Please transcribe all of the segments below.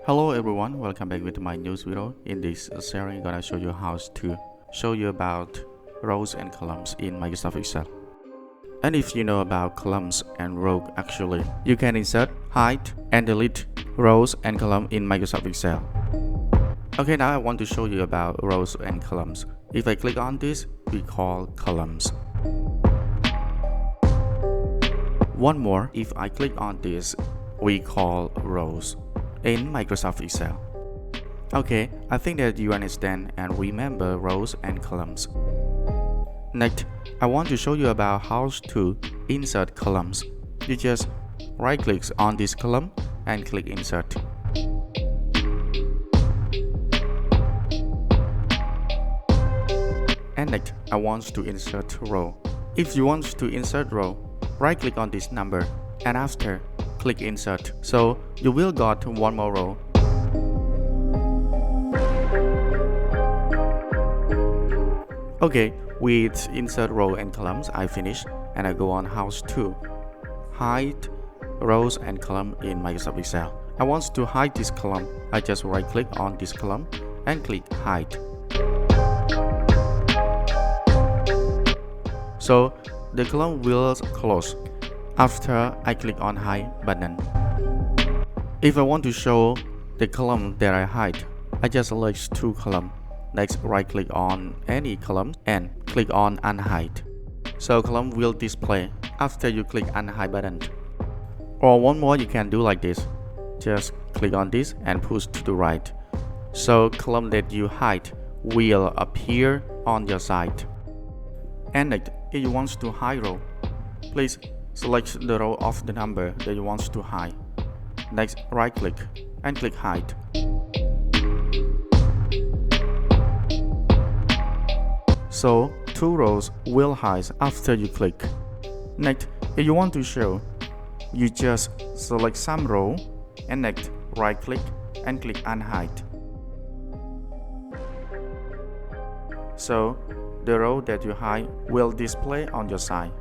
Hello everyone, welcome back with my news video. In this series, I'm gonna show you how to show you about rows and columns in Microsoft Excel. And if you know about columns and rows, actually, you can insert, hide, and delete rows and columns in Microsoft Excel. Okay, now I want to show you about rows and columns. If I click on this, we call columns. One more, if I click on this, we call rows in Microsoft Excel. Okay, I think that you understand and remember rows and columns. Next, I want to show you about how to insert columns. You just right-click on this column and click Insert. And next, I want to insert row. If you want to insert row, right-click on this number and after click Insert. So you will got one more row. Okay, with insert row and columns, I finish and I go on how to hide rows and column in Microsoft Excel. I want to hide this column. I just right click on this column and click hide. So the column will close after I click on hide button. If I want to show the column that I hide, I just select two columns. Next, right click on any column and click on unhide. So column will display after you click unhide button. Or one more, you can do like this. Just click on this and push to the right. So column that you hide will appear on your side. And next, if you want to hide row, please select the row of the number that you want to hide. Next, right click and click hide. So two rows will hide after you click. Next, if you want to show, you just select some row and next right click and click unhide. So the row that you hide will display on your side.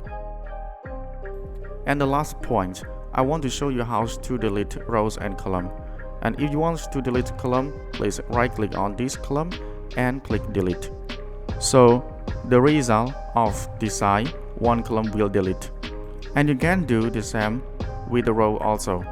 And the last point, I want to show you how to delete rows and column. And if you want to delete column, please right click on this column and click delete. So the result of this side, one column will delete. And you can do the same with the row also.